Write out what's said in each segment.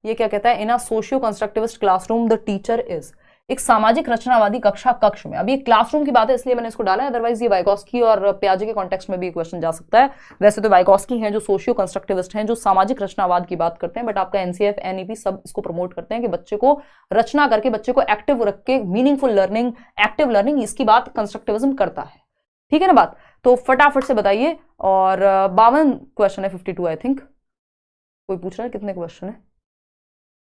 ये क्या कहता है, in a socio constructivist classroom the teacher is, एक सामाजिक रचनावादी कक्षा कक्ष में। अब ये क्लासरूम की बात है इसलिए मैंने इसको डाला है, अदरवाइज ये वाइगॉस्की और पियाजे के कॉन्टेक्स्ट में भी क्वेश्चन जा सकता है। वैसे तो वाइगॉस्की हैं जो सोशियो कंस्ट्रक्टिविस्ट हैं, जो सामाजिक रचनावाद की बात करते हैं, बट आपका एनसीएफ एनईपी सब इसको प्रमोट करते हैं कि बच्चे को रचना करके, बच्चे को एक्टिव रख के, मीनिंगफुल लर्निंग, एक्टिव लर्निंग, इसकी बात कंस्ट्रक्टिविज्म करता है। ठीक है ना बात, तो फटाफट से बताइए। और 52 क्वेश्चन है, 52 आई थिंक। कोई पूछ रहा है कितने क्वेश्चन है?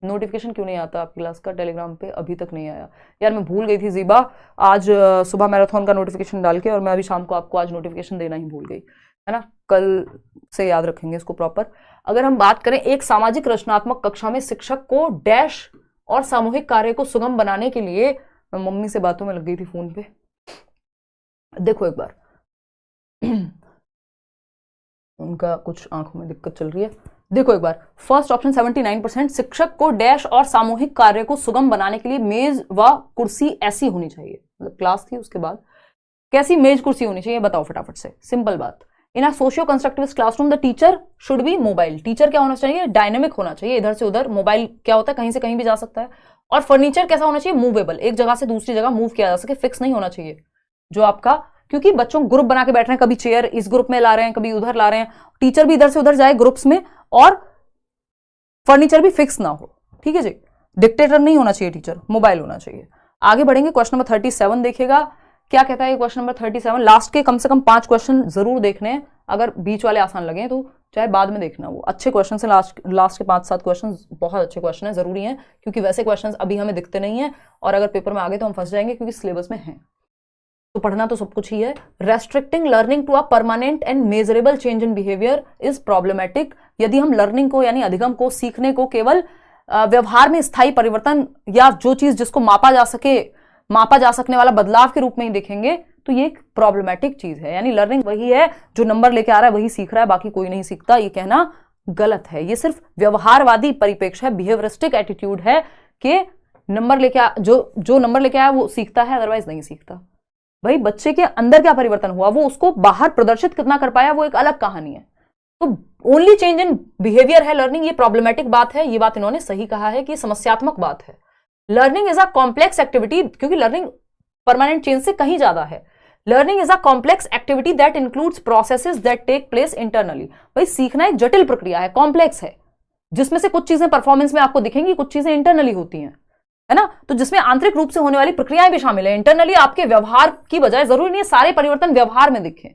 नोटिफिकेशन क्यों नहीं आता आपकी क्लास का टेलीग्राम पे? अभी तक नहीं आया यार, मैं भूल गई थी ज़ीबा आज सुबह मैराथन का नोटिफिकेशन डाल के, और मैं अभी शाम को आपको आज नोटिफिकेशन देना ही भूल गई, है ना। कल से याद रखेंगे इसको प्रॉपर। अगर हम बात करें, एक सामाजिक रचनात्मक कक्षा में शिक्षक को डैश और सामूहिक कार्य को सुगम बनाने के लिए, मैं मम्मी से बातों में लग गई थी फोन पे, देखो एक बार उनका कुछ आंखों में दिक्कत चल रही है, देखो एक बार। फर्स्ट ऑप्शन 79%, शिक्षक को डैश और सामूहिक कार्य को सुगम बनाने के लिए मेज व कुर्सी ऐसी होनी चाहिए, मतलब क्लास थी उसके बाद कैसी मेज कुर्सी होनी चाहिए, बताओ फटाफट से, सिंपल बात। In a socio constructivist classroom the teacher should be mobile, teacher क्या होना चाहिए, डायनेमिक होना चाहिए, इधर से उधर। मोबाइल क्या होता है, कहीं से कहीं भी जा सकता है। और फर्नीचर कैसा होना चाहिए, मूवेबल, एक जगह से दूसरी जगह मूव किया जा सके, फिक्स नहीं होना चाहिए जो आपका, क्योंकि बच्चों ग्रुप बना के बैठ रहे हैं, कभी चेयर इस ग्रुप में ला रहे हैं, कभी उधर ला रहे हैं, टीचर भी इधर से उधर जाए ग्रुप्स में, और फर्नीचर भी फिक्स ना हो। ठीक है जी, डिक्टेटर नहीं होना चाहिए टीचर, मोबाइल होना चाहिए। आगे बढ़ेंगे, क्वेश्चन नंबर 37 देखिएगा क्या कहता है क्वेश्चन नंबर 37। लास्ट के कम से कम 5 क्वेश्चन जरूर देखने हैं, अगर बीच वाले आसान लगे तो चाहे बाद में देखना, वो अच्छे क्वेश्चन से। लास्ट के 5-7 क्वेश्चन बहुत अच्छे क्वेश्चन हैं, जरूरी हैं, क्योंकि वैसे क्वेश्चन अभी हमें दिखते नहीं है, और अगर पेपर में आगे तो हम फंस जाएंगे, क्योंकि सिलेबस में है। तो पढ़ना तो सब कुछ ही है। Restricting learning to a permanent and measurable change in behaviour is problematic, यदि हम लर्निंग को यानी अधिगम को, सीखने को केवल व्यवहार में स्थायी परिवर्तन या जो चीज जिसको मापा जा सकने वाला बदलाव के रूप में ही देखेंगे, तो ये एक प्रॉब्लमेटिक चीज है। यानी लर्निंग वही है जो नंबर लेके आ रहा है वही सीख रहा है, बाकी कोई नहीं सीखता, ये कहना गलत है। ये सिर्फ व्यवहारवादी परिप्रेक्ष्य है, बिहेवियरिस्टिक एटीट्यूड है कि नंबर लेके जो नंबर लेके आया वो सीखता है, अदरवाइज नहीं सीखता। भाई बच्चे के अंदर क्या परिवर्तन हुआ, वो उसको बाहर प्रदर्शित कितना कर पाया, वो एक अलग कहानी है। तो ओनली चेंज इन बिहेवियर है लर्निंग, ये प्रॉब्लमेटिक बात है, ये बात इन्होंने सही कहा है कि समस्यात्मक बात है। Learning is a complex activity, क्योंकि लर्निंग परमानेंट चेंज से कहीं ज्यादा है। Learning is a complex activity that includes processes that take place internally. भाई सीखना एक जटिल प्रक्रिया है, कॉम्प्लेक्स है, जिसमें से कुछ चीजें परफॉर्मेंस में आपको दिखेंगी, कुछ चीजें इंटरनली होती हैं, है ना। तो जिसमें आंतरिक रूप से होने वाली प्रक्रियाएं भी शामिल है। इंटरनली आपके व्यवहार की बजाय जरूरी नहीं है सारे परिवर्तन व्यवहार में दिखें,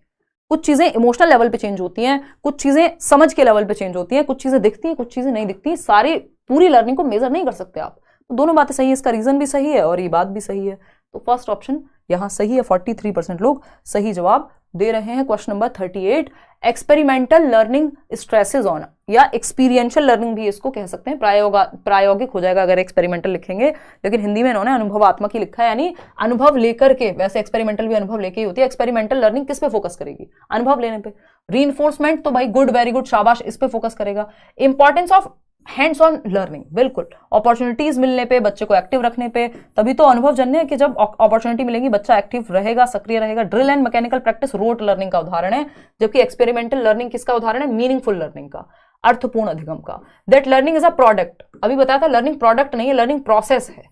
कुछ चीजें इमोशनल लेवल पे चेंज होती हैं, कुछ चीजें समझ के लेवल पे चेंज होती हैं, कुछ चीजें दिखती हैं, कुछ चीजें नहीं दिखती। सारी पूरी लर्निंग को मेजर नहीं कर सकते आप। तो दोनों बातें सही है, इसका रीजन भी सही है और ये बात भी सही है। तो फर्स्ट ऑप्शन यहां सही है, 43% लोग सही जवाब दे रहे हैं। Question number 38, experimental learning stresses on, या एक्सपीरियंशियल लर्निंग भी इसको कह सकते हैं, प्रायोगिक हो जाएगा अगर एक्सपेरिमेंटल लिखेंगे, लेकिन हिंदी में इन्होंने अनुभवात्मक ही लिखा है, यानी अनुभव लेकर के। वैसे एक्सपेरिमेंटल भी अनुभव लेके ही होती है। एक्सपेरिमेंटल लर्निंग किस पे फोकस करेगी, अनुभव लेने पे। रीइंफोर्समेंट तो भाई गुड, वेरी गुड, शाबाश, इस पे फोकस करेगा। Importance of hands on learning, बिल्कुल, अपॉर्चुनिटीज मिलने पे, बच्चे को एक्टिव रखने पे, तभी तो अनुभव जन्य है कि जब अपॉर्चुनिटी मिलेगी बच्चा एक्टिव रहेगा, सक्रिय रहेगा। Drill and mechanical practice rote learning का उदाहरण है, जबकि एक्सपेरिमेंटल लर्निंग किसका उदाहरण है, मीनिंगफुल लर्निंग का, अर्थपूर्ण अधिगम का। That learning is a product, अभी बताया था लर्निंग प्रोडक्ट नहीं है, लर्निंग प्रोसेस है।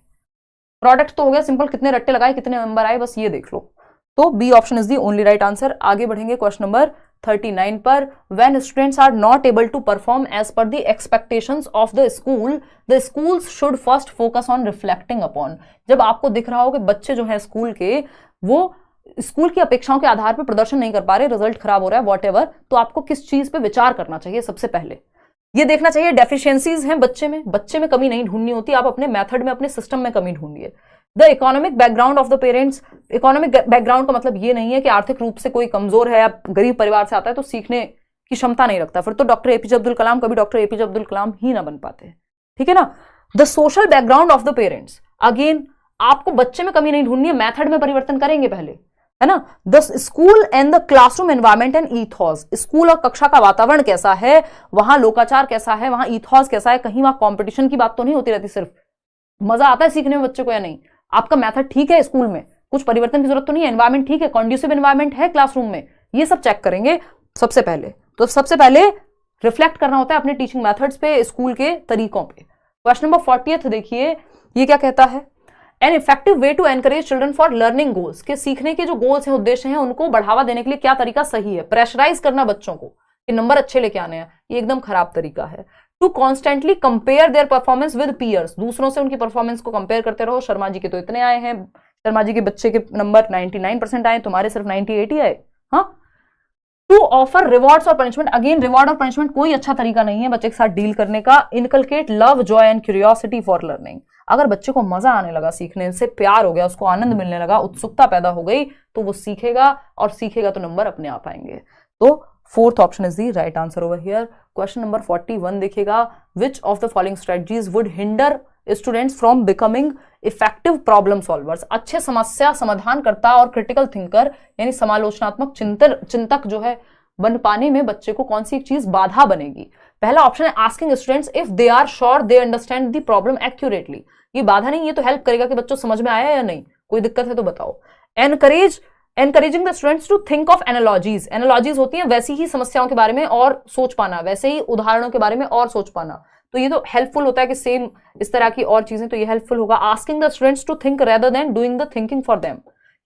प्रोडक्ट तो हो गया सिंपल, कितने रट्टे लगाए, कितने नंबर आए, बस ये देख लो। तो B option is the only right answer. आगे बढ़ेंगे क्वेश्चन नंबर 39 पर। When students are not able to perform as per the expectations of the schools should first focus on reflecting upon. जब आपको दिख रहा हो कि बच्चे जो है स्कूल के, वो स्कूल की अपेक्षाओं के आधार पर प्रदर्शन नहीं कर पा रहे, रिजल्ट खराब हो रहा है, वॉटएवर, तो आपको किस चीज पे विचार करना चाहिए सबसे पहले, ये देखना चाहिए। डेफिशिएंसीज हैं बच्चे में कमी नहीं ढूंढनी होती, आप अपने मेथड में, अपने सिस्टम में कमी ढूंढिए। The economic background of the parents, economic background का मतलब ये नहीं है कि आर्थिक रूप से कोई कमजोर है या गरीब परिवार से आता है तो सीखने की क्षमता नहीं रखता, फिर तो डॉक्टर एपीजे अब्दुल कलाम कभी डॉक्टर एपीजे अब्दुल कलाम ही ना बन पाते, ठीक है ना। The social background of the parents, again आपको बच्चे में कमी नहीं ढूंढनी है, मेथड में परिवर्तन करेंगे पहले, है ना। The school and the classroom environment and ईथॉस, school और कक्षा का वातावरण कैसा है, वहां लोकाचार कैसा है, वहां ईथॉस कैसा है, कहीं वहां कंपटीशन की बात तो नहीं होती रहती, सिर्फ मजा आता है सीखने में बच्चे को या नहीं, आपका मेथड ठीक है, स्कूल में कुछ परिवर्तन की जरूरत तो नहीं है, एनवायरमेंट ठीक है, कंड्यूसिव एनवायरमेंट है क्लासरूम में, ये सब चेक करेंगे सबसे पहले। तो सबसे पहले रिफ्लेक्ट करना होता है अपने टीचिंग मेथड्स पे, स्कूल के तरीकों पे। क्वेश्चन नंबर 40 देखिए, ये क्या कहता है, an effective way to encourage children for learning goals, के सीखने के जो गोल्स हैं, उद्देश्य हैं, उनको बढ़ावा देने के लिए क्या तरीका सही है। प्रेशराइज करना बच्चों को कि नंबर अच्छे लेके आने हैं, ये एकदम खराब तरीका है। To constantly compare their performance with peers, दूसरों से उनकी परफॉर्मेंस को कंपेयर करते रहो। शर्मा जी के तो इतने आए हैं, शर्मा जी के बच्चे के नंबर 99% आए, तुम्हारे सिर्फ 98 ही आए। हाँ, टू ऑफर रिवॉर्ड्स और पनिशमेंट, अगेन रिवॉर्ड और पनिशमेंट कोई अच्छा तरीका नहीं है बच्चे के साथ डील करने का। Inculcate love, Joy and curiosity for learning, अगर बच्चे को मजा आने लगा सीखने से, प्यार हो गया, उसको आनंद मिलने लगा, उत्सुकता पैदा हो गई, तो वो सीखेगा, और सीखेगा तो नंबर अपने आप आएंगे। तो fourth option is the right answer over here. Question number 41 देखिएगा, which of the following strategies would hinder students from becoming effective problem solvers, अच्छे समस्या समाधानकर्ता और क्रिटिकल थिंकर यानी समालोचनात्मक चिंतक जो है बन पाने में बच्चे को कौन सी एक चीज बाधा बनेगी। पहला ऑप्शन है asking students if they are sure they understand the problem accurately, ये बाधा नहीं, ये तो हेल्प करेगा कि बच्चों समझ में आया या नहीं, कोई दिक्कत है तो बताओ। Encouraging the students to think of analogies, analogies होती हैं वैसी ही समस्याओं के बारे में और सोच पाना, वैसे ही उदाहरणों के बारे में और सोच पाना, तो ये तो हेल्पफुल होता है कि सेम इस तरह की और चीजें, तो ये हेल्पफुल होगा। Asking the students to think rather than doing the thinking for them,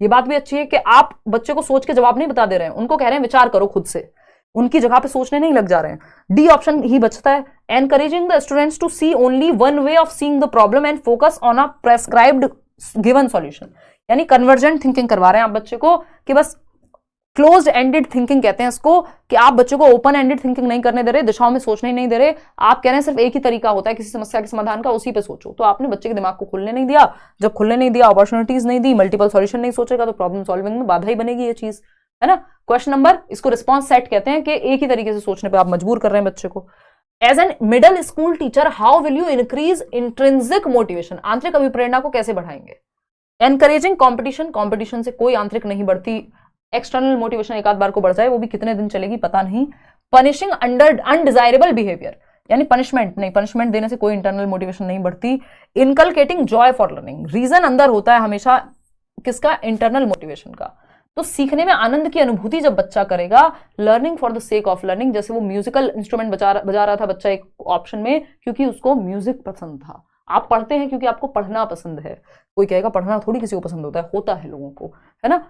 ये बात भी अच्छी है कि आप बच्चे को सोच के जवाब नहीं बता दे रहे हैं, उनको कह रहे हैं विचार करो खुद से, उनकी जगह पे सोचने नहीं लग जा रहे हैं। डी ऑप्शन ही बचता है, encouraging the students to see only one way of seeing the problem and focus on a prescribed given solution, यानी कन्वर्जेंट थिंकिंग करवा रहे हैं आप बच्चे को कि बस क्लोज्ड एंडेड थिंकिंग कहते हैं इसको, कि आप बच्चे को ओपन एंडेड थिंकिंग नहीं करने दे रहे, दिशाओं में सोचने ही नहीं दे रहे, आप कह रहे हैं सिर्फ एक ही तरीका होता है किसी समस्या के समाधान का, उसी पे सोचो, तो आपने बच्चे के दिमाग को खुलने नहीं दिया, जब खुलने नहीं दिया, अपॉर्चुनिटीज नहीं दी, मल्टीपल सॉल्यूशन नहीं सोचेगा, तो प्रॉब्लम सॉल्विंग में बाधा ही बनेगी ये चीज, है ना। क्वेश्चन नंबर, इसको रिस्पॉन्स सेट कहते हैं कि एक ही तरीके से सोचने पे आप मजबूर कर रहे हैं बच्चे को। As an middle school teacher how will you increase intrinsic motivation, आंतरिक अभिप्रेरणा को कैसे बढ़ाएंगे। एनकरेजिंग कॉम्पिटिशन, कॉम्पिटिशन से कोई आंतरिक नहीं बढ़ती, एक्सटर्नल मोटिवेशन एक आध बार को बढ़ जाए, वो भी कितने दिन चलेगी पता नहीं। पनिशिंग अंडर अनडिजायरेबल बिहेवियर, यानी पनिशमेंट नहीं, पनिशमेंट देने से कोई इंटरनल मोटिवेशन नहीं बढ़ती। Inculcating joy for learning, reason अंदर होता है हमेशा किसका, इंटरनल मोटिवेशन का, तो सीखने में आनंद की अनुभूति जब बच्चा करेगा, learning for the sake of learning, जैसे वो म्यूजिकल इंस्ट्रूमेंट बजा रहा था बच्चा एक ऑप्शन में, क्योंकि उसको म्यूजिक पसंद था। आप पढ़ते हैं क्योंकि आपको पढ़ना पसंद है, कोई कहेगा पढ़ना थोड़ी किसी को पसंद होता है लोगों को, है ना।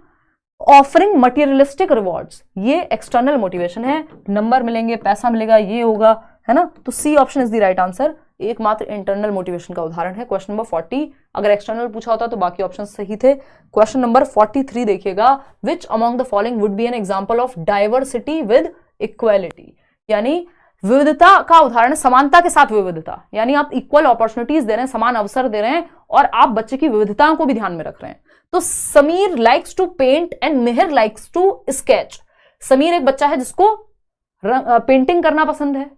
ऑफरिंग मटेरियलिस्टिक रिवॉर्ड्स, ये एक्सटर्नल मोटिवेशन है, नंबर मिलेंगे, पैसा मिलेगा, ये होगा, है ना, तो C option is the right answer, एकमात्र इंटरनल मोटिवेशन का उदाहरण है। क्वेश्चन नंबर 40, अगर एक्सटर्नल पूछा होता तो बाकी ऑप्शन सही थे। क्वेश्चन नंबर 43 देखिएगा, which among the following would be an example of diversity with equality, यानी विविधता का उदाहरण, समानता के साथ विविधता, यानी आप इक्वल अपॉर्चुनिटीज दे रहे हैं, समान अवसर दे रहे हैं, और आप बच्चे की विविधताओं को भी ध्यान में रख रहे हैं। तो Sameer likes to paint and Mihir likes to sketch, Sameer एक बच्चा है जिसको पेंटिंग करना पसंद है,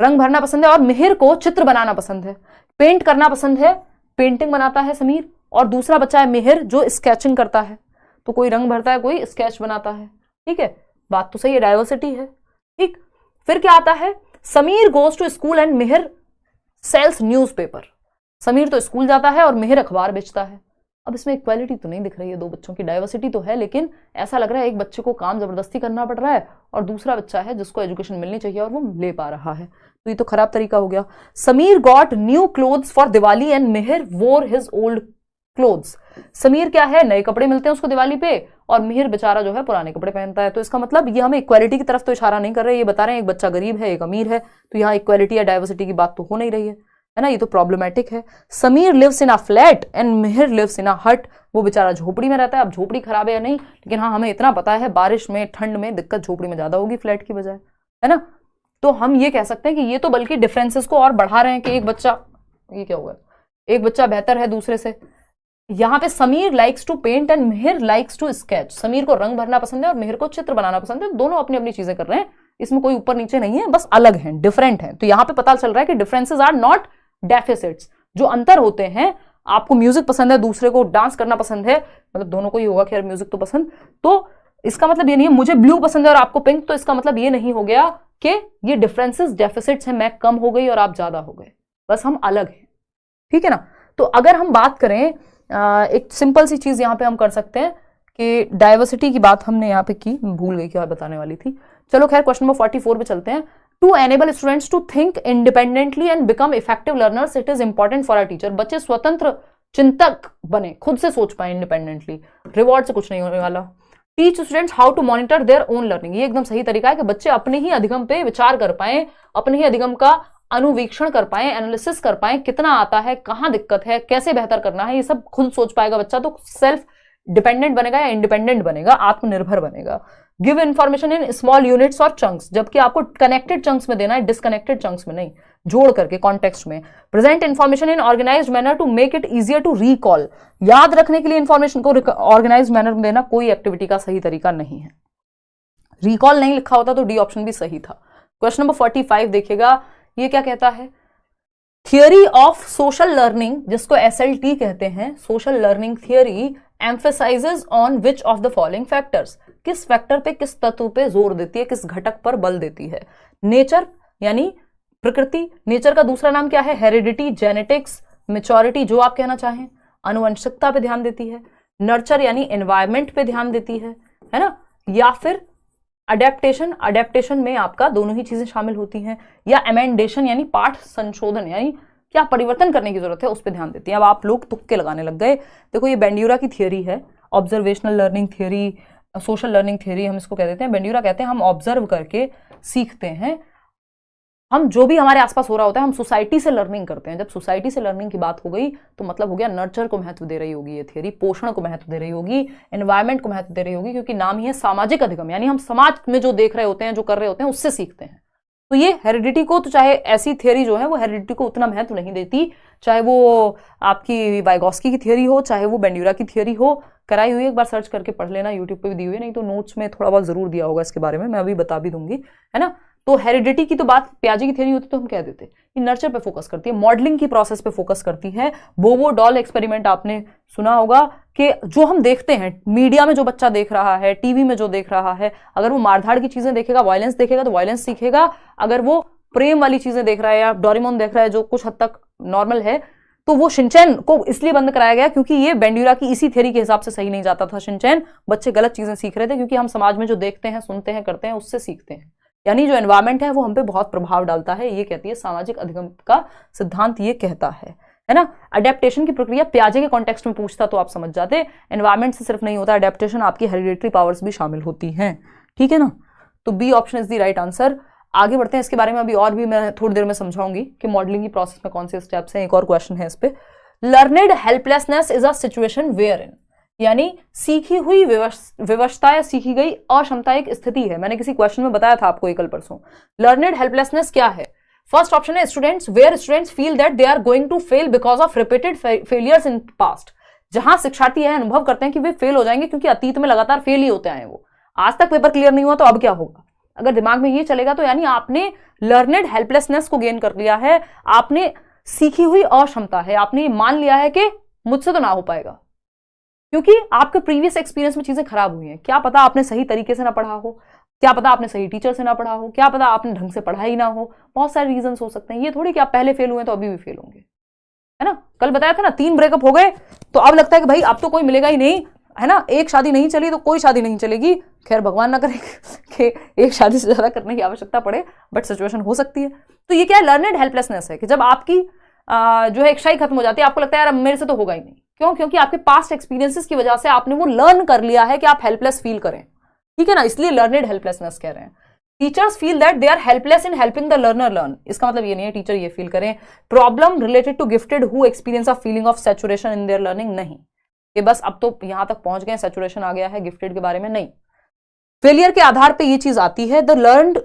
रंग भरना पसंद है, और मिहिर को चित्र बनाना पसंद है। पेंट करना पसंद है, पेंटिंग बनाता है समीर, और दूसरा बच्चा है मिहिर जो स्केचिंग करता है, तो कोई रंग भरता है, कोई स्केच बनाता है, ठीक है, बात तो सही है, डाइवर्सिटी है, ठीक। फिर क्या आता है, Sameer goes to school and Mihir sells newspaper, Sameer तो स्कूल जाता है और मिहिर अखबार बेचता है। अब इसमें इक्वालिटी तो नहीं दिख रही है दो बच्चों की, डाइवर्सिटी तो है, लेकिन ऐसा लग रहा है एक बच्चे को काम जबरदस्ती करना पड़ रहा है और दूसरा बच्चा है जिसको एजुकेशन मिलनी चाहिए और वो ले पा रहा है, तो ये तो खराब तरीका हो गया। Sameer got new clothes for Diwali and Mihir वोर हिज ओल्ड क्लोथ्स, समीर क्या है, नए कपड़े मिलते हैं उसको दिवाली पे, और मिहिर बेचारा जो है पुराने कपड़े पहनता है। तो इसका मतलब ये हमें इक्वालिटी की तरफ तो इशारा नहीं कर रहे, ये बता रहे हैं एक बच्चा गरीब है एक अमीर है, तो यहाँ इक्वालिटी या डाइवर्सिटी की बात तो हो नहीं रही है ना, ये तो प्रॉब्लमेटिक है। Sameer lives in a flat and Mihir lives in a hut, वो बेचारा झोपड़ी में रहता है, अब झोपड़ी खराब है या नहीं, लेकिन हाँ हमें इतना पता है बारिश में ठंड में दिक्कत झोपड़ी में ज्यादा होगी फ्लैट की बजाय, है ना। तो हम ये कह सकते हैं कि ये तो बल्कि डिफरेंसेस को और बढ़ा रहे हैं कि एक बच्चा, ये क्या हुआ, एक बच्चा बेहतर है दूसरे से। यहाँ पे Sameer likes to paint and Mihir likes to sketch, Sameer को रंग भरना पसंद है और मिहिर को चित्र बनाना पसंद है, दोनों अपनी अपनी चीजें कर रहे हैं, इसमें कोई ऊपर नीचे नहीं है, बस अलग हैं, डिफरेंट हैं। तो यहाँ पे पता चल रहा है कि डिफरेंसेस आर नॉट डेफिसिट्स, जो अंतर होते हैं, आपको म्यूजिक पसंद है दूसरे को डांस करना पसंद है, मतलब दोनों को ही होगा खैर म्यूजिक तो पसंद, तो इसका मतलब ये नहीं है मुझे ब्लू पसंद है और आपको पिंक, तो इसका मतलब ये नहीं हो गया कि ये डिफरेंसेस डेफिसिट्स हैं, मैं कम हो गई और आप ज्यादा हो गए, बस हम अलग हैं, ठीक है ना। तो अगर हम बात करें एक सिंपल सी चीज यहाँ पे हम कर सकते हैं कि डाइवर्सिटी की बात हमने यहाँ पे की, भूल गई क्या बताने वाली थी, चलो खैर क्वेश्चन नंबर 44 पे चलते हैं। To enable students to think independently and become effective learners it is important for a teacher. बच्चे स्वतंत्र चिंतक बने, खुद से सोच पाए इंडिपेंडेंटली, रिवॉर्ड से कुछ नहीं होने वाला। Teach students how to monitor their own learning, ये एकदम सही तरीका है कि बच्चे अपने ही अधिगम पे विचार कर पाए, अपने ही अधिगम का अनुवीक्षण कर पाए, एनालिसिस कर पाए, कितना आता है, कहां दिक्कत है, कैसे बेहतर करना है, ये सब खुद सोच पाएगा बच्चा तो सेल्फ डिपेंडेंट बनेगा या इंडिपेंडेंट बनेगा, आत्मनिर्भर बनेगा। Give information in small units और चंक्स, जबकि आपको कनेक्टेड चंक्स में देना है, डिसकनेक्टेड चंक्स में नहीं, जोड़ करके कॉन्टेक्स्ट में। Present information in organised manner to make it easier to recall, याद रखने के लिए इन्फॉर्मेशन को ऑर्गेनाइज्ड मैनर में देना कोई एक्टिविटी का सही तरीका नहीं है। रिकॉल नहीं लिखा होता तो डी ऑप्शन भी सही था। क्वेश्चन नंबर 45 देखिएगा, ये क्या कहता है, थियरी ऑफ सोशल लर्निंग, जिसको SLT कहते हैं, social learning theory emphasises on which of the following factors, किस फैक्टर पे, किस तत्व पे जोर देती है, किस घटक पर बल देती है। नेचर यानी प्रकृति, नेचर का दूसरा नाम क्या है, हेरिडिटी, जेनेटिक्स, मैच्योरिटी, जो आप कहना चाहें, अनुवंशिकता पे ध्यान देती है। नर्चर यानी एनवायरमेंट पे ध्यान देती है ना, या फिर अडेप्टेशन, अडेप्टेशन में आपका दोनों ही चीजें शामिल होती हैं, या एमेंडेशन यानी पाठ संशोधन, यानी क्या परिवर्तन करने की जरूरत है उस पर ध्यान देती है। अब आप लोग तुक्के लगाने लग गए। देखो ये बेंड्यूरा की थियरी है, observational learning theory, social learning theory हम इसको कह देते हैं। बेंड्यूरा कहते हैं हम ऑब्जर्व करके सीखते हैं, हम जो भी हमारे आसपास हो रहा होता है हम सोसाइटी से लर्निंग करते हैं। जब सोसाइटी से लर्निंग की बात हो गई तो मतलब हो गया नर्चर को महत्व दे रही होगी ये थियरी, पोषण को महत्व दे रही होगी, एनवायरमेंट को महत्व दे रही होगी, क्योंकि नाम ही है सामाजिक अधिगम, यानी हम समाज में जो देख रहे होते हैं, जो कर रहे होते हैं, उससे सीखते हैं। तो ये हेरिडिटी को, तो चाहे ऐसी थियरी जो है वो हेरिडिटी को उतना महत्व नहीं देती, चाहे वो आपकी वाइगॉस्की की थियरी हो, चाहे वो बेंड्यूरा की थियरी हो। कराई हुई एक बार सर्च करके पढ़ लेना, यूट्यूब पे भी दी हुई है, नहीं तो नोट्स में थोड़ा बहुत जरूर दिया होगा इसके बारे में, मैं अभी बता भी दूंगी, है ना। तो हेरिडिटी की तो बात पियाजे की थियरी होती तो हम कह देते कि नर्चर पे फोकस करती है, मॉडलिंग की प्रोसेस पे फोकस करती है। बोबो डॉल एक्सपेरिमेंट आपने सुना होगा कि जो हम देखते हैं मीडिया में, जो बच्चा देख रहा है, टीवी में जो देख रहा है, अगर वो मारधाड़ की चीजें देखेगा, वायलेंस देखेगा तो वायलेंस सीखेगा। अगर वो प्रेम वाली चीजें देख रहा है या डोरेमोन देख रहा है जो कुछ हद तक नॉर्मल है, तो वो शिनचैन को इसलिए बंद कराया गया क्योंकि ये बेंड्यूरा की इसी थियरी के हिसाब से सही नहीं जाता था। शिनचैन, बच्चे गलत चीजें सीख रहे थे, क्योंकि हम समाज में जो देखते हैं, सुनते हैं, करते हैं, उससे सीखते हैं, यानी जो एनवायरमेंट है वो हम पे बहुत प्रभाव डालता है। ये कहती है सामाजिक अधिगम का सिद्धांत, ये कहता है ना। अडेप्टेशन की प्रक्रिया पियाजे के कॉन्टेक्स्ट में पूछता तो आप समझ जाते, एनवायरमेंट से सिर्फ नहीं होता अडेप्टेशन, आपकी हेरिडिटरी पावर्स भी शामिल होती हैं, ठीक है ना। तो B option is the right answer. आगे बढ़ते हैं, इसके बारे में अभी और भी मैं थोड़ी देर में समझाऊंगी कि मॉडलिंग की प्रोसेस में कौन से स्टेप्स हैं। एक और क्वेश्चन है इस पे, learned helplessness is a situation wherein, यानी सीखी हुई विवशता या सीखी गई अक्षमता एक स्थिति है। मैंने किसी क्वेश्चन में बताया था आपको कल परसों। लर्नेड हेल्पलेसनेस क्या है? फर्स्ट ऑप्शन है students, where students feel that they are going to fail because of repeated failures in past, जहां शिक्षार्थी यह अनुभव करते हैं कि वे फेल हो जाएंगे क्योंकि अतीत में लगातार फेल ही होते आए, वो आज तक पेपर क्लियर नहीं हुआ तो अब क्या होगा। अगर दिमाग में ये चलेगा तो यानी आपने लर्नेड हेल्पलेसनेस को गेन कर लिया है, आपने सीखी हुई अक्षमता है, आपने मान लिया है कि मुझसे तो ना हो पाएगा, क्योंकि आपके प्रीवियस एक्सपीरियंस में चीजें खराब हुई हैं। क्या पता आपने सही तरीके से ना पढ़ा हो, क्या पता आपने सही टीचर से ना पढ़ा हो, क्या पता आपने ढंग से पढ़ा ही ना हो, बहुत सारे रीजंस हो सकते हैं। ये थोड़ी कि आप पहले फेल हुए तो अभी भी फेल होंगे, है ना। कल बताया था ना 3 ब्रेकअप हो गए तो अब लगता है कि भाई अब तो कोई मिलेगा ही नहीं, है ना। एक शादी नहीं चली तो कोई शादी नहीं चलेगी, खैर भगवान ना करे कि एक शादी से ज्यादा करने की आवश्यकता पड़े, बट सिचुएशन हो सकती है। तो ये क्या है, लर्नेड हेल्पलेसनेस है कि जब आपकी जो है इच्छा ही खत्म हो जाती है, आपको लगता है यार अब मेरे से तो होगा ही नहीं। क्यों? क्योंकि आपके पास्ट एक्सपीरियंसेस की वजह से आपने वो लर्न कर लिया है कि आप हेल्पलेस फील करें, ठीक है ना, इसलिए लर्नेड हेल्पलेसनेस कह रहे हैं। Teachers feel that they are helpless in helping the learner learn, इसका मतलब ये नहीं है टीचर ये फील करें। Problem related to gifted who experience of feeling of saturation in their learning, नहीं कि बस अब तो यहां तक पहुंच गए, सैचुरेशन आ गया है, गिफ्टेड के बारे में नहीं। फेलियर के आधार पर यह चीज आती है, the learned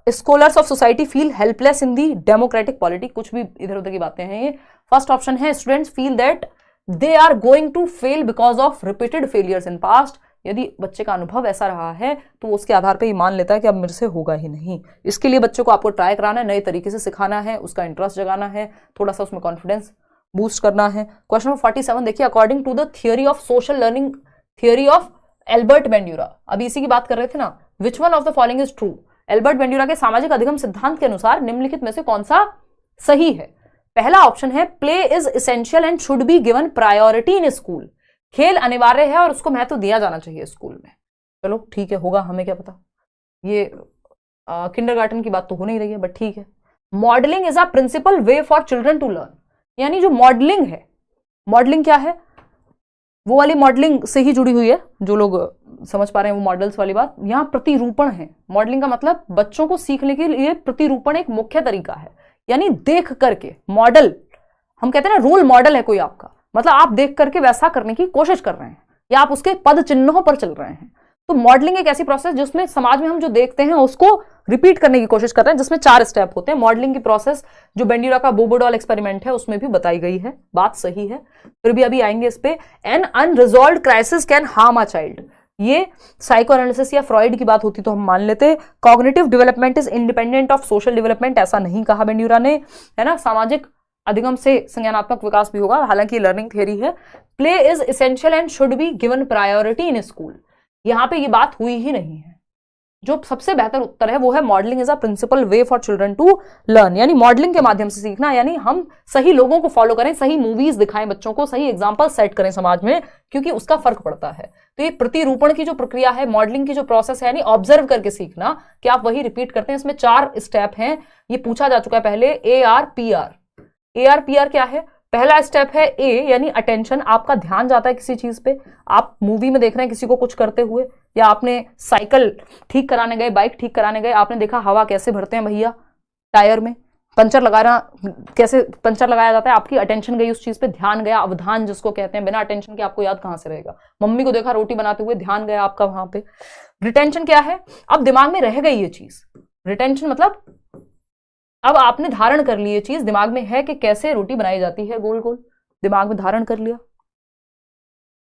scholars of society feel helpless in the democratic polity, कुछ भी इधर उधर की बातें हैं ये। फर्स्ट ऑप्शन है students feel that they are going to fail because of repeated failures in past, यदि बच्चे का अनुभव ऐसा रहा है तो उसके आधार पर ही मान लेता है कि अब मेरे से होगा ही नहीं। इसके लिए बच्चों को आपको ट्राई कराना है, नए तरीके से सिखाना है, उसका इंटरेस्ट जगाना है, थोड़ा सा उसमें कॉन्फिडेंस बूस्ट करना है। क्वेश्चन नंबर 47 देखिए, according to the theory of social learning theory of Albert Bandura, अभी इसी की बात कर रहे थे ना, which one of the following is true? Albert Bandura के सामाजिक अधिगम सिद्धांत के अनुसार निम्नलिखित में से कौन सा सही है? पहला ऑप्शन है play is essential and should be given priority in school, खेल अनिवार्य है और उसको महत्व दिया जाना चाहिए स्कूल में। चलो ठीक है, होगा, हमें क्या पता, ये किंडरगार्टन की बात तो हो नहीं रही है, बट ठीक है। Modelling is a principal way for children to learn, यानी जो मॉडलिंग है, मॉडलिंग क्या है, वो वाली मॉडलिंग से ही जुड़ी हुई है, जो लोग समझ पा रहे हैं वो मॉडल्स वाली बात। यहाँ प्रतिरूपण है, मॉडलिंग का मतलब बच्चों को सीखने के लिए प्रतिरूपण एक मुख्य तरीका है, यानी देख करके। मॉडल हम कहते हैं ना, रोल मॉडल है कोई आपका, मतलब आप देख करके वैसा करने की कोशिश कर रहे हैं या आप उसके पद चिन्हों पर चल रहे हैं। तो मॉडलिंग एक ऐसी प्रोसेस जिसमें समाज में हम जो देखते हैं उसको रिपीट करने की कोशिश कर रहे हैं, जिसमें 4 स्टेप होते हैं। मॉडलिंग की प्रोसेस जो बेंड्यूरा का बोबोडॉल एक्सपेरिमेंट है उसमें भी बताई गई है, बात सही है, फिर भी अभी आएंगे इस पे। An unresolved crisis can harm a child, ये साइको एनालिसिस या फ्रॉइड की बात होती तो हम मान लेते। Cognitive development is independent of social development, ऐसा नहीं कहा बेंड्यूरा ने, है ना। सामाजिक अधिगम से संज्ञानात्मक विकास भी होगा, हालांकि लर्निंग थियरी है। Play is essential and should be given priority in school, यहां पे ये बात हुई ही नहीं है। जो सबसे बेहतर उत्तर है वो है modelling is a principal way for children to learn, यानी मॉडलिंग के माध्यम से सीखना, यानी हम सही लोगों को फॉलो करें, सही मूवीज दिखाएं बच्चों को, सही एग्जांपल सेट करें समाज में, क्योंकि उसका फर्क पड़ता है। तो ये प्रतिरूपण की जो प्रक्रिया है, मॉडलिंग की जो प्रोसेस है, यानी ऑब्जर्व करके सीखना कि आप वही रिपीट करते हैं। इसमें 4 स्टेप हैं, ये पूछा जा चुका है पहले। ARPR, ARPR क्या है? पहला स्टेप है ए, यानी अटेंशन, आपका ध्यान जाता है किसी चीज पे। आप मूवी में देख रहे हैं किसी को कुछ करते हुए, या आपने साइकिल ठीक कराने गए, बाइक ठीक कराने गए, आपने देखा हवा कैसे भरते हैं भैया टायर में, पंचर लगाना कैसे पंचर लगाया जाता है, आपकी अटेंशन गई उस चीज पे, ध्यान गया, अवधान जिसको कहते हैं। बिना अटेंशन के आपको याद कहां से रहेगा? मम्मी को देखा रोटी बनाते हुए, ध्यान गया आपका वहां पे। रिटेंशन क्या है? अब दिमाग में रह गई ये चीज। रिटेंशन मतलब अब आपने धारण कर ली ये चीज, दिमाग में है कि कैसे रोटी बनाई जाती है, गोल गोल दिमाग में धारण कर लिया।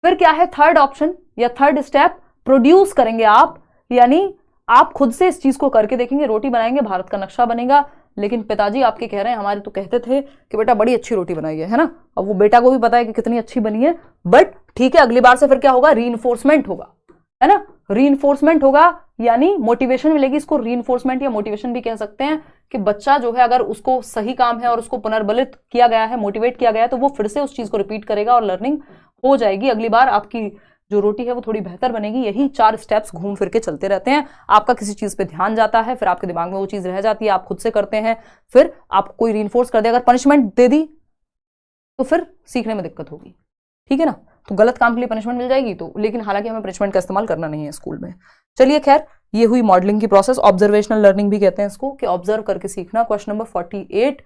फिर क्या है थर्ड ऑप्शन या थर्ड स्टेप? प्रोड्यूस करेंगे आप, यानी आप खुद से इस चीज को करके देखेंगे, रोटी बनाएंगे, भारत का नक्शा बनेगा। लेकिन पिताजी आपके कह रहे हैं, हमारे तो कहते थे कि बेटा बड़ी अच्छी रोटी बनाई है ना। अब वो बेटा को भी पता है कि कितनी अच्छी बनी है, बट ठीक है, अगली बार से फिर क्या होगा? रीइंफोर्समेंट होगा, है ना। रीइंफोर्समेंट होगा यानी मोटिवेशन मिलेगी, इसको रीइंफोर्समेंट या मोटिवेशन भी कह सकते हैं। कि बच्चा जो है अगर उसको सही काम है और उसको पुनर्बलित किया गया है, मोटिवेट किया गया है, तो वो फिर से उस चीज को रिपीट करेगा और लर्निंग हो जाएगी। अगली बार आपकी जो रोटी है वो थोड़ी बेहतर बनेगी। यही 4 स्टेप्स घूम फिर के चलते रहते हैं। आपका किसी चीज पे ध्यान जाता है, फिर आपके दिमाग में वो चीज रह जाती है, आप खुद से करते हैं, फिर आप कोई रीइंफोर्स कर दे, अगर पनिशमेंट दे दी तो फिर सीखने में दिक्कत होगी, ठीक है ना। तो गलत काम के लिए पनिशमेंट मिल जाएगी तो, लेकिन हालांकि हमें पनिशमेंट का इस्तेमाल करना नहीं है स्कूल में। चलिए खैर, ये हुई मॉडलिंग की प्रोसेस। ऑब्जर्वेशनल लर्निंग भी कहते हैं इसको, कि ऑब्जर्व करके सीखना। क्वेश्चन नंबर 48,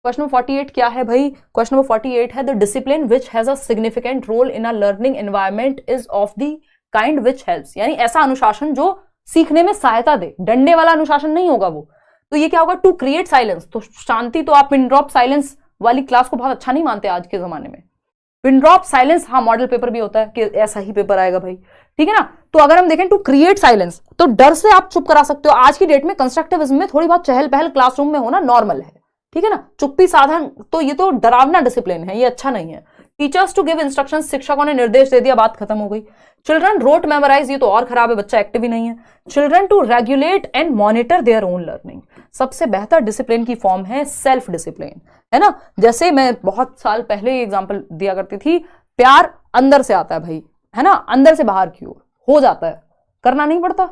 क्वेश्चन नंबर 48 क्या है भाई? क्वेश्चन नंबर 48 है the discipline which has a significant role in a learning environment is of the kind which helps, यानी ऐसा अनुशासन जो सीखने में सहायता दे। डंडे वाला अनुशासन नहीं होगा वो। तो ये क्या होगा? टू क्रिएट साइलेंस, तो शांति, तो आप पिन ड्रॉप साइलेंस वाली क्लास को बहुत अच्छा नहीं मानते आज के जमाने में। पिन ड्रॉप साइलेंस, हाँ मॉडल पेपर भी होता है कि ऐसा ही पेपर आएगा भाई, ठीक है ना। तो अगर हम देखें टू क्रिएट साइलेंस, तो डर से आप चुप करा सकते हो। आज की डेट में कंस्ट्रक्टिविज्म में थोड़ी बहुत चहल पहल क्लासरूम में होना नॉर्मल है, ठीक है ना। चुप्पी साधन, तो ये तो डरावना डिसिप्लिन है, ये अच्छा नहीं है। टीचर्स टू गिव इंस्ट्रक्शन, शिक्षकों ने निर्देश दे दिया, बात खत्म हो गई। चिल्ड्रन रोट मेमोराइज, ये तो और खराब है, बच्चा एक्टिव ही नहीं है। Children to regulate and monitor their own learning, सबसे बेहतर डिसिप्लिन की फॉर्म है सेल्फ डिसिप्लिन, है ना। जैसे मैं बहुत साल पहले एग्जाम्पल दिया करती थी, प्यार अंदर से आता है भाई, है ना, अंदर से बाहर की ओर हो जाता है, करना नहीं पड़ता।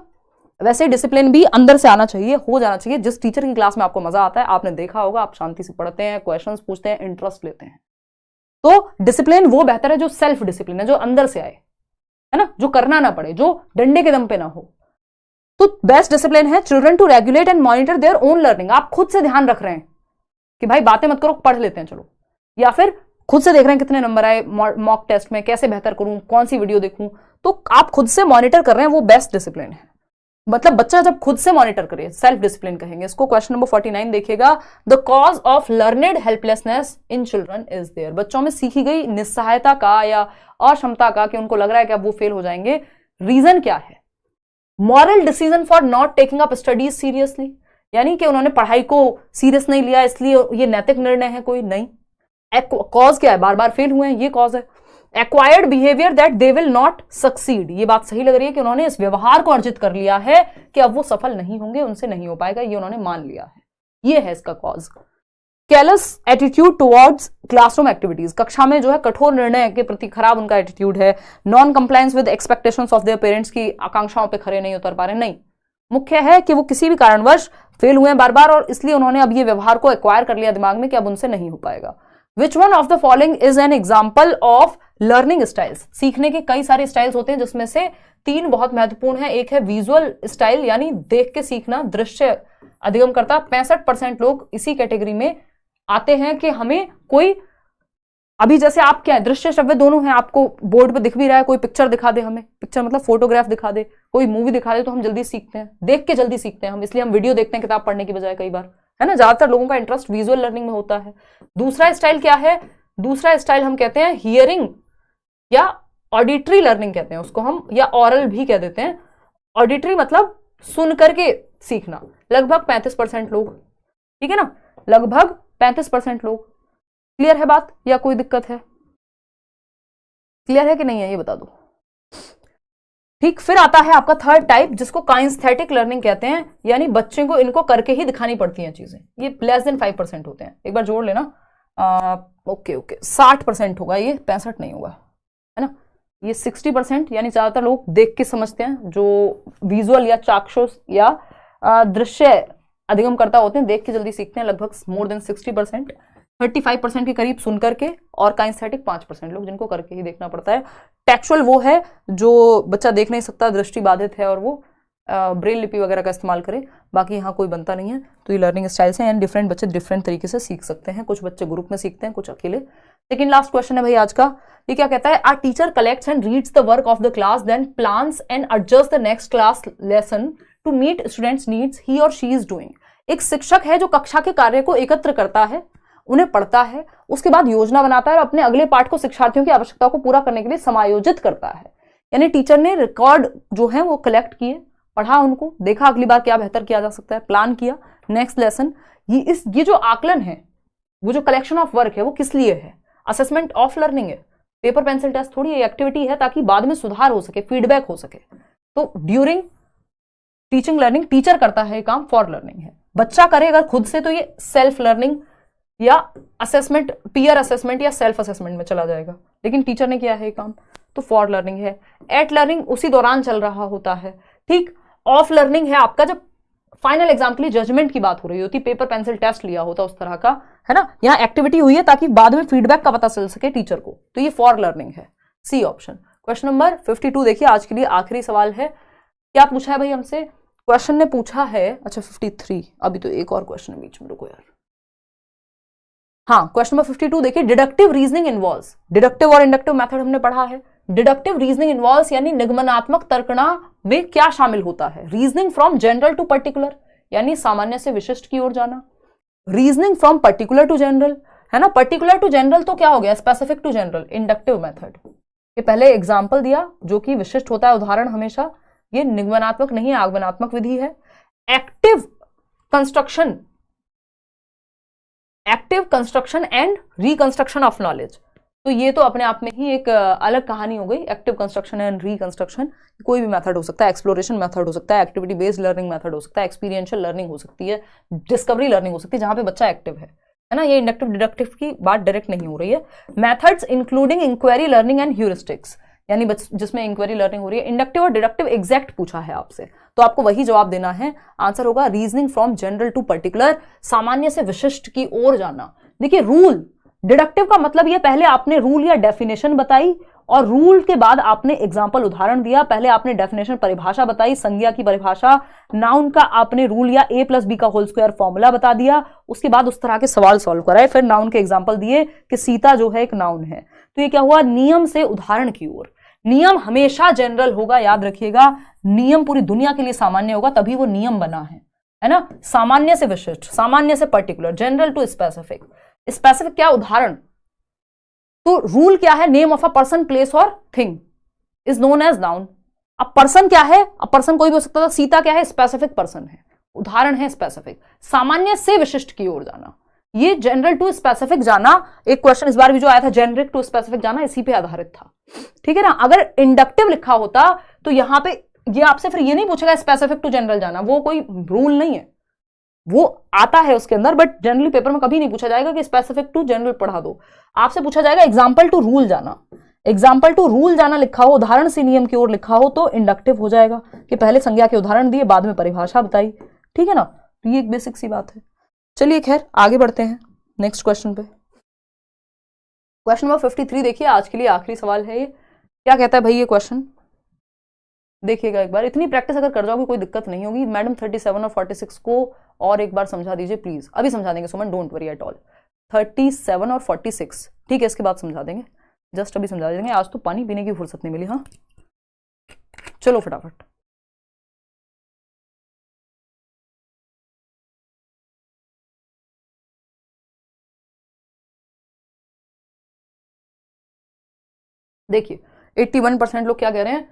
वैसे डिसिप्लिन भी अंदर से आना चाहिए, हो जाना चाहिए। जिस टीचर की क्लास में आपको मजा आता है, आपने देखा होगा, आप शांति से पढ़ते हैं, क्वेश्चंस पूछते हैं, इंटरेस्ट लेते हैं, तो डिसिप्लिन वो बेहतर है जो सेल्फ डिसिप्लिन है, जो अंदर से आए, है ना, जो करना ना पड़े, जो डंडे के दम पे ना हो। तो बेस्ट डिसिप्लिन है children to regulate and monitor their own learning, आप खुद से ध्यान रख रहे हैं कि भाई बातें मत करो, पढ़ लेते हैं चलो, या फिर खुद से देख रहे हैं कितने नंबर आए मॉक टेस्ट में, कैसे बेहतर करूं, कौन सी वीडियो देखूं, तो आप खुद से मॉनिटर कर रहे हैं, वो बेस्ट डिसिप्लिन है। मतलब बच्चा जब खुद से मॉनिटर करे, सेल्फ डिसिप्लिन कहेंगे इसको। क्वेश्चन नंबर 49 देखिएगा, the cause of learned helplessness in children is there, बच्चों में सीखी गई निस्सहायता का या अक्षमता का, कि उनको लग रहा है कि अब वो फेल हो जाएंगे, रीजन क्या है? Moral decision for not taking up studies seriously, यानी कि उन्होंने पढ़ाई को सीरियस नहीं लिया, इसलिए ये नैतिक निर्णय है कोई? नहीं। कॉज क्या है? बार बार फेल हुए हैं, ये कॉज है। Acquired behaviour that they will not succeed, ये बात सही लग रही है कि उन्होंने इस व्यवहार को अर्जित कर लिया है कि अब वो सफल नहीं होंगे, उनसे नहीं हो पाएगा, ये उन्होंने मान लिया है, ये है इसका cause. Careless attitude towards classroom activities, कक्षा में जो है कठोर निर्णय के प्रति खराब उनका एटीट्यूड है। Non compliance with expectations of their parents, की आकांक्षाओं पे खरे नहीं उतर पा रहे, नहीं, मुख्य है कि वो किसी भी कारणवश फेल हुए हैं बार बार, और इसलिए उन्होंने अब ये व्यवहार को एक्वायर कर लिया दिमाग में कि अब उनसे नहीं हो पाएगा। विच one of the following is an example of learning styles? सीखने के कई सारे स्टाइल्स होते हैं जिसमें से 3 बहुत महत्वपूर्ण है। एक है विजुअल स्टाइल, यानी देख के सीखना, दृश्य अधिगम करता। 65% लोग इसी कैटेगरी में आते हैं कि हमें कोई, अभी जैसे आप क्या है, दृश्य श्रव्य दोनों हैं, आपको बोर्ड पे दिख भी रहा है, कोई पिक्चर दिखा दे हमें, पिक्चर मतलब फोटोग्राफ दिखा दे, कोई मूवी दिखा दे, तो हम जल्दी सीखते हैं, देख के जल्दी सीखते हैं हम, इसलिए हम वीडियो देखते हैं किताब पढ़ने की बजाय कई बार, है ना। ज्यादातर लोगों का इंटरेस्ट विजुअल लर्निंग में होता है। दूसरा स्टाइल क्या है? दूसरा स्टाइल हम कहते हैं हियरिंग या ऑडिटरी लर्निंग कहते हैं उसको हम, या ऑरल भी कह देते हैं। ऑडिटरी मतलब सुन करके सीखना, लगभग 35% लोग, ठीक है ना, लगभग 35% लोग। क्लियर है बात या कोई दिक्कत है? क्लियर है कि नहीं है ये बता दो। ठीक, फिर आता है आपका थर्ड टाइप जिसको काइंस्थेटिक लर्निंग कहते हैं, यानी बच्चे को इनको करके ही दिखानी पड़ती हैं चीजें। ये लेस देन 5% होते हैं, एक बार जोड़ लेना। ओके 60% होगा ये, 65 नहीं होगा, है ना। ये 60% यानी ज्यादातर लोग देख के समझते हैं, जो विजुअल या चाक्षुष या दृश्य अधिगम करता होते हैं, देख के जल्दी सीखते हैं, लगभग मोर देन 60%। 35% के करीब सुन करके, और काइंस्थेटिक 5% लोग जिनको करके ही देखना पड़ता है। टेक्सुअल वो है जो बच्चा देख नहीं सकता, दृष्टि बाधित है और वो ब्रेल लिपि वगैरह का इस्तेमाल करे, बाकी यहाँ कोई बनता नहीं है। तो ये लर्निंग स्टाइल्स हैं, एंड डिफरेंट बच्चे डिफरेंट तरीके से सीख सकते हैं। कुछ बच्चे ग्रुप में सीखते हैं, कुछ अकेले। सेकंड लास्ट क्वेश्चन है भाई आज का, ये क्या कहता है? A teacher collects and reads the work of the class, then plans and adjust the next class lesson to meet students needs he और शी इज डूइंग। एक शिक्षक है जो कक्षा के कार्य को एकत्र करता है, उन्हें पढ़ता है, उसके बाद योजना बनाता है और अपने अगले पाठ को शिक्षार्थियों की आवश्यकताओं को पूरा करने के लिए समायोजित करता है। यानी टीचर ने रिकॉर्ड जो है वो कलेक्ट किए, पढ़ा उनको, देखा अगली बार क्या बेहतर किया जा सकता है, प्लान किया, नेक्स्ट लेसन। ये जो आकलन है, वो जो कलेक्शन ऑफ वर्क है, वो किस लिए है? असेसमेंट ऑफ लर्निंग है, पेपर पेंसिल टेस्ट थोड़ी एक्टिविटी है ताकि बाद में सुधार हो सके, फीडबैक हो सके। तो ड्यूरिंग टीचिंग लर्निंग टीचर करता है काम, फॉर लर्निंग है। बच्चा करे अगर खुद से तो ये सेल्फ लर्निंग या असेसमेंट, पीयर असेसमेंट या सेल्फ असेसमेंट में चला जाएगा, लेकिन टीचर ने किया है काम तो फॉर लर्निंग है। एट लर्निंग उसी दौरान चल रहा होता है, ठीक। ऑफ लर्निंग है आपका जब फाइनल एग्जाम के लिए जजमेंट की बात हो रही होती, पेपर पेंसिल टेस्ट लिया होता उस तरह का, है ना। यहाँ एक्टिविटी हुई है ताकि बाद में फीडबैक का पता चल सके टीचर को, तो ये फॉर लर्निंग है, सी ऑप्शन। क्वेश्चन नंबर 52 देखिए, आज के लिए आखिरी सवाल है। क्या पूछा है भाई हमसे? क्वेश्चन ने पूछा है, अच्छा 53, अभी तो एक और क्वेश्चन है बीच में, रुको यार। हाँ, क्वेश्चन नंबर 52 देखिए, डिडक्टिव रीजनिंग इन्वॉल्व्स, डिडक्टिव और इंडक्टिव मेथड हमने पढ़ा है। डिडक्टिव रीजनिंग इन्वॉल्व्स यानी निगमनात्मक तर्कणा में क्या शामिल होता है? Reasoning from general to particular, यानी सामान्य से विशिष्ट की ओर जाना। Reasoning from particular to general, है ना। पर्टिकुलर टू जनरल तो क्या हो गया? Specific to general, inductive method. ये पहले एग्जाम्पल दिया जो कि विशिष्ट होता है, उदाहरण हमेशा। ये निगमनात्मक नहीं है, आगमनात्मक विधि है। Active construction, active construction and reconstruction of knowledge, तो ये तो अपने आप में ही एक अलग कहानी हो गई। एक्टिव कंस्ट्रक्शन एंड रिकंस्ट्रक्शन कोई भी मेथड हो सकता है, एक्सप्लोरेशन मेथड हो सकता है, एक्टिविटी बेस्ड लर्निंग मेथड हो सकता है, एक्सपीरियंशियल लर्निंग हो सकती है, डिस्कवरी लर्निंग हो सकती है, जहां पे बच्चा एक्टिव है ना। ये इंडक्टिव डिडक्टिव की बात डायरेक्ट नहीं हो रही है। Methods including inquiry learning and heuristics, यानी जिसमें इंक्वायरी लर्निंग हो रही है। इंडक्टिव और डिडक्टिव एग्जैक्ट पूछा है आपसे, तो आपको वही जवाब देना है। आंसर होगा reasoning from general to particular, सामान्य से विशिष्ट की ओर जाना। देखिए रूल, डिडक्टिव का मतलब ये, पहले आपने रूल या डेफिनेशन बताई और रूल के बाद आपने एग्जाम्पल उदाहरण दिया। पहले आपने डेफिनेशन परिभाषा बताई, संज्ञा की परिभाषा, नाउन का आपने रूल या a+b² फॉर्मूला बता दिया, उसके बाद उस तरह के सवाल सॉल्व कराए, फिर नाउन के एग्जाम्पल दिए कि सीता जो है एक नाउन है। तो ये क्या हुआ? नियम से उदाहरण की ओर। नियम हमेशा जनरल होगा, याद रखिएगा। नियम पूरी दुनिया के लिए सामान्य होगा, तभी वो नियम बना है ना। सामान्य से विशिष्ट, सामान्य से particular, general to specific. Specific क्या? उदाहरण। तो रूल क्या है? Name of a person, place और thing is known as noun. अब पर्सन क्या है? अब पर्सन कोई भी हो सकता था। सीता क्या है? स्पेसिफिक पर्सन है, उदाहरण है स्पेसिफिक। सामान्य से विशिष्ट की ओर जाना, ये जनरल टू स्पेसिफिक जाना। एक क्वेश्चन इस बार भी जो आया था, जेनरिक टू स्पेसिफिक जाना, इसी पे आधारित था, ठीक है ना। अगर इंडक्टिव लिखा होता तो यहां पे ये आपसे फिर ये नहीं पूछेगा स्पेसिफिक टू जनरल जाना, वो कोई रूल नहीं है, वो आता है उसके अंदर, बट जनरली पेपर में कभी नहीं पूछा जाएगा कि स्पेसिफिक टू जनरल पढ़ा दो। आपसे पूछा जाएगा एग्जाम्पल टू रूल जाना। एग्जाम्पल टू रूल जाना लिखा हो, उदाहरण से नियम की ओर लिखा हो तो इंडक्टिव हो जाएगा कि पहले संज्ञा के उदाहरण दिए, बाद में परिभाषा बताई। ठीक है ना, तो ये एक बेसिक सी बात है। चलिए खैर आगे बढ़ते हैं नेक्स्ट क्वेश्चन पे। क्वेश्चन नंबर 53 देखिए, आज के लिए आखिरी सवाल है ये। क्या कहता है भाई ये क्वेश्चन, देखिएगा एक बार। इतनी प्रैक्टिस अगर कर जाओगे कोई दिक्कत नहीं होगी। मैडम 37 और 46 को और एक बार समझा दीजिए प्लीज। अभी समझा देंगे सुमन, डोंट वरी एट ऑल। 37 और 46 ठीक है, इसके बाद समझा देंगे, जस्ट अभी समझा देंगे। आज तो पानी पीने की फुर्सत नहीं मिली। हाँ चलो फटाफट। देखिए 81% लोग क्या कह रहे हैं,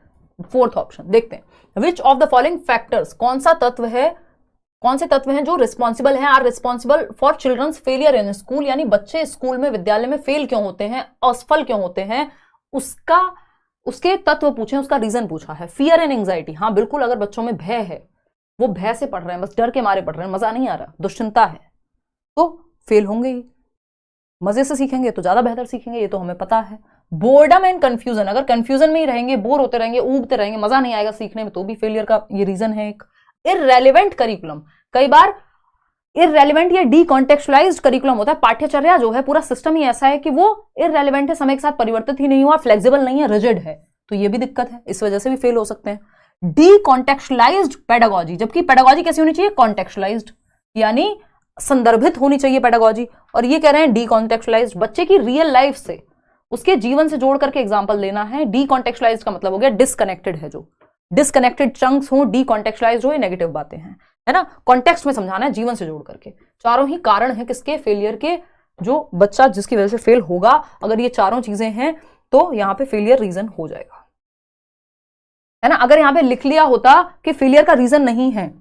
फोर्थ ऑप्शन। देखते हैं, which of the following factors, कौन सा तत्व है, कौन से तत्व हैं जो रिस्पॉन्सिबल हैं, are responsible for childrens failure in school, यानी बच्चे स्कूल में विद्यालय में फेल क्यों होते हैं, असफल क्यों होते हैं, उसके तत्व पूछे, उसका रीजन पूछा है। फियर एंड एंग्जाइटी, हाँ बिल्कुल, अगर बच्चों में भय है, वो भय से पढ़ रहे हैं, बस डर के मारे पढ़ रहे हैं, मजा नहीं आ रहा, दुश्चिंता है, तो फेल होंगे ही। मजे से सीखेंगे तो ज्यादा बेहतर सीखेंगे, ये तो हमें पता है। बोर्डम एंड कंफ्यूजन, अगर कंफ्यूजन में ही रहेंगे, बोर होते रहेंगे, ऊबते रहेंगे, मजा नहीं आएगा सीखने में, तो भी फेलियर का ये रीजन है एक। इररेलेवेंट करिकुलम, कई बार इररेलेवेंट या डीकॉन्टेक्चुअलाइज्ड करिकुलम होता है, पाठ्यचर्या जो है पूरा सिस्टम ही ऐसा है कि वो इररेलेवेंट है, समय के साथ परिवर्तित ही नहीं हुआ, फ्लेक्सिबल नहीं है, रिजिड है, तो ये भी दिक्कत है, इस वजह से भी फेल हो सकते हैं। डीकॉन्टेक्चुअलाइज्ड पेडागोजी, जबकि पेडागोजी कैसी होनी चाहिए, कॉन्टेक्चुअलाइज्ड, यानी संदर्भित होनी चाहिए पेडागोजी, और ये कह रहे हैं डीकॉन्टेक्चुअलाइज्ड, बच्चे की रियल लाइफ से, उसके जीवन से जोड़ करके एग्जाम्पल देना है। डीकॉन्टेक्चुअलाइज्ड का मतलब हो गया डिस्कनेक्टेड है, जो डिस्कनेक्टेड चंक्स हो, डीकॉन्टेक्चुअलाइज्ड हो, ये नेगेटिव बातें हैं, है ना। कॉन्टेक्स्ट में समझाना है, जीवन से जोड़ करके। चारों ही कारण है किसके, फेलियर के, जो बच्चा जिसकी वजह से फेल होगा, अगर ये चारों चीजें हैं तो यहां पे फेलियर रीजन हो जाएगा, है ना। अगर यहां पे लिख लिया होता कि फेलियर का रीजन नहीं है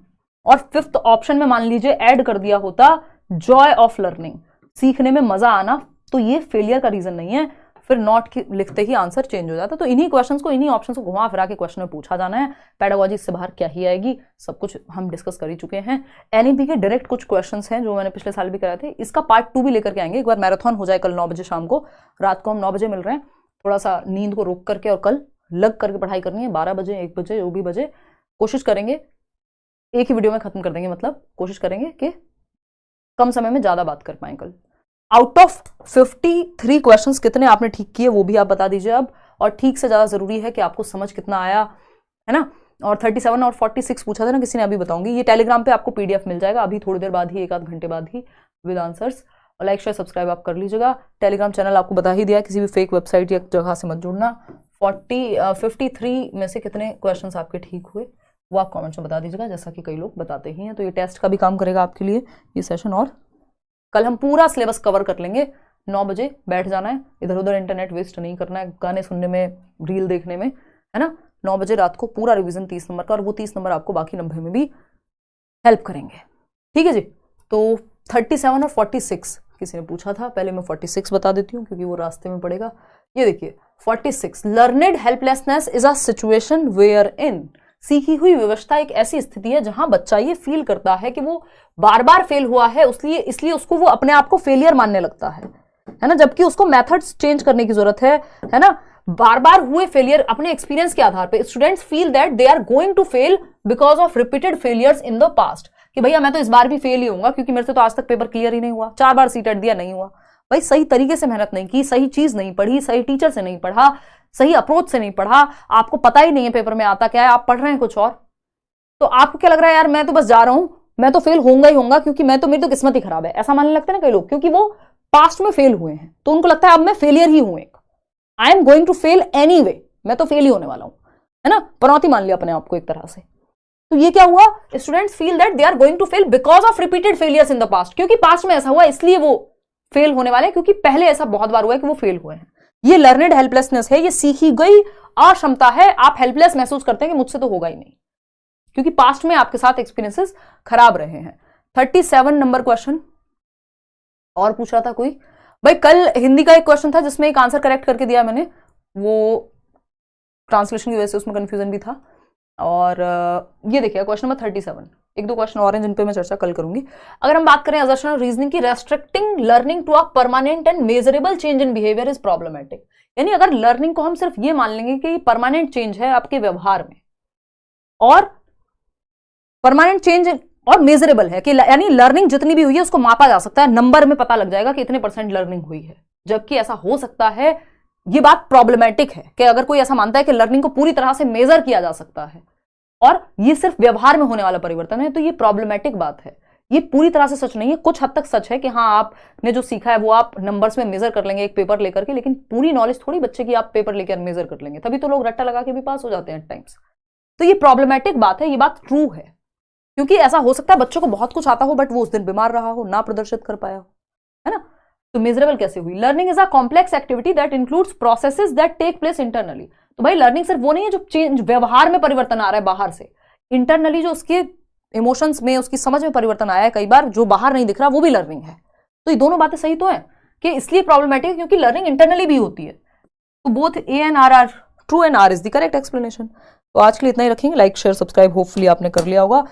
और फिफ्थ ऑप्शन में मान लीजिए ऐड कर दिया होता जॉय ऑफ लर्निंग, सीखने में मजा आना, तो ये फेलियर का रीजन नहीं है, फिर नॉट लिखते ही आंसर चेंज हो जाता। तो इन्हीं क्वेश्चंस को, इन्हीं ऑप्शंस को घुमा फिरा के क्वेश्चन में पूछा जाना है। पेडागोजी इससे बाहर क्या ही आएगी, सब कुछ हम डिस्कस कर ही चुके हैं। एनईपी के डायरेक्ट कुछ क्वेश्चंस हैं जो मैंने पिछले साल भी कराए थे, इसका पार्ट 2 भी लेकर के आएंगे। एक बार मैराथन हो जाए कल 9 बजे शाम को, रात को हम 9 बजे मिल रहे हैं, थोड़ा सा नींद को रोक करके और कल लग करके पढ़ाई करनी है। 12 बजे 1 बजे जो भी बजे कोशिश करेंगे एक ही वीडियो में खत्म कर देंगे, मतलब कोशिश करेंगे कि कम समय में ज्यादा बात कर पाए कल। आउट ऑफ 53 क्वेश्चंस कितने आपने ठीक किए वो भी आप बता दीजिए अब, और ठीक से ज्यादा जरूरी है कि आपको समझ कितना आया, है ना। और 37 और 46 पूछा था ना किसी ने, अभी बताऊंगी। ये टेलीग्राम पे आपको पीडीएफ मिल जाएगा अभी थोड़ी देर बाद ही, 1 आध घंटे बाद ही, विद आंसर्स। और लाइक शेयर सब्सक्राइब आप कर लीजिएगा। टेलीग्राम चैनल आपको बता ही दिया, किसी भी फेक वेबसाइट या जगह से मत जुड़ना। 53 में से कितने क्वेश्चन आपके ठीक हुए वो आप कॉमेंट्स में बता दीजिएगा, जैसा कि कई लोग बताते ही हैं। तो ये टेस्ट का भी काम करेगा आपके लिए ये सेशन, और कल हम पूरा सिलेबस कवर कर लेंगे। 9 बजे बैठ जाना है, इधर उधर इंटरनेट वेस्ट नहीं करना है, गाने सुनने में, रील देखने में, है ना। 9 बजे रात को पूरा रिवीजन 30 नंबर का, और वो 30 नंबर आपको बाकी 90 में भी हेल्प करेंगे, ठीक है जी। तो 37 और 46 किसी ने पूछा था, पहले मैं 46 बता देती हूँ क्योंकि वो रास्ते में पड़ेगा। ये देखिए 46, learned helplessness is a situation wherein, सीखी हुई व्यवस्था एक ऐसी स्थिति है जहां बच्चा ये फील करता है कि वो बार बार फेल हुआ है, इसलिए उसको वो अपने आप को फेलियर मानने लगता है ना, जबकि उसको मेथड्स चेंज करने की जरूरत है ना। बार बार हुए फेलियर अपने एक्सपीरियंस के आधार पे, students feel that they are going to fail because of repeated failures in the past, कि भैया मैं तो इस बार भी फेल ही होऊंगा क्योंकि मेरे से तो आज तक पेपर क्लियर ही नहीं हुआ, 4 बार सीटेट दिया नहीं हुआ। भाई सही तरीके से मेहनत नहीं की, सही चीज नहीं पढ़ी, सही टीचर से नहीं पढ़ा, सही अप्रोच से नहीं पढ़ा, आपको पता ही नहीं है पेपर में आता क्या है, आप पढ़ रहे हैं कुछ और, तो आपको क्या लग रहा है यार मैं तो बस जा रहा हूं, मैं तो फेल होऊंगा ही होऊंगा क्योंकि मेरी तो किस्मत ही खराब है, ऐसा मानने लगते हैं ना कई लोग, क्योंकि वो पास्ट में फेल हुए हैं तो उनको लगता है अब मैं फेलियर ही हूं, एक I am going to fail anyway, मैं तो फेल ही होने वाला हूं, है ना, पनौती मान लिया अपने आप को एक तरह से। तो ये क्या हुआ, students feel that they are going to fail because of repeated failures in the past, क्योंकि पास्ट में ऐसा हुआ इसलिए वो फेल होने वाले हैं, क्योंकि पहले ऐसा बहुत बार हुआ है कि वो फेल हुए हैं। ये लर्नेड हेल्पलेसनेस है, ये सीखी गई अक्षमता है, आप हेल्पलेस महसूस करते हैं कि मुझसे तो होगा ही नहीं, क्योंकि पास्ट में आपके साथ एक्सपीरियंसेस खराब रहे हैं। 37 नंबर क्वेश्चन और पूछ रहा था कोई भाई, कल हिंदी का एक क्वेश्चन था जिसमें एक आंसर करेक्ट करके दिया मैंने, वो ट्रांसलेशन की वजह से उसमें कंफ्यूजन भी था। और ये देखिए क्वेश्चन नंबर 37, एक दो क्वेश्चन और हैं जिन पे मैं चर्चा कल करूंगी। अगर हम बात करें असर्शन रीजनिंग की, restricting learning to a permanent and measurable change in behaviour is problematic. यानी अगर लर्निंग को हम सिर्फ ये मान लेंगे कि परमानेंट चेंज है आपके व्यवहार में, और परमानेंट चेंज और मेजरेबल है कि यानी लर्निंग जितनी भी हुई है उसको मापा जा सकता है, नंबर में पता लग जाएगा कि इतने % लर्निंग हुई है, जबकि ऐसा हो सकता है, ये बात प्रॉब्लमेटिक है कि अगर कोई ऐसा मानता है कि लर्निंग को पूरी तरह से मेजर किया जा सकता है और ये सिर्फ व्यवहार में होने वाला परिवर्तन है, तो ये प्रॉब्लमेटिक बात है। ये पूरी तरह से सच नहीं है, कुछ हद तक सच है कि हाँ आपने जो सीखा है वो आप नंबर्स में मेजर कर लेंगे एक पेपर लेकर के, लेकिन पूरी नॉलेज थोड़ी बच्चे की आप पेपर लेकर मेजर कर लेंगे, तभी तो लोग रट्टा लगा के भी पास हो जाते हैं टाइम्स। तो ये प्रॉब्लमेटिक बात है, ये बात ट्रू है, क्योंकि ऐसा हो सकता है बच्चों को बहुत कुछ आता हो बट वो उस दिन बीमार रहा हो, ना प्रदर्शित कर पाया हो, है ना। तो मेजरेबल कैसे हुई? Learning is a complex activity that includes processes that take place internally. तो भाई लर्निंग सिर्फ वो नहीं है जो चेंज व्यवहार में परिवर्तन आ रहा है बाहर से, इंटरनली जो उसके इमोशंस में, उसकी समझ में परिवर्तन आया है कई बार, जो बाहर नहीं दिख रहा वो भी लर्निंग है। तो ये दोनों बातें सही तो है कि इसलिए प्रॉब्लमेटिक है क्योंकि लर्निंग इंटरनली भी होती है। तो both A and R are true and R is the correct explanation. तो आज के लिए इतना ही रखेंगे। लाइक शेयर सब्सक्राइब होपफुली आपने कर लिया होगा।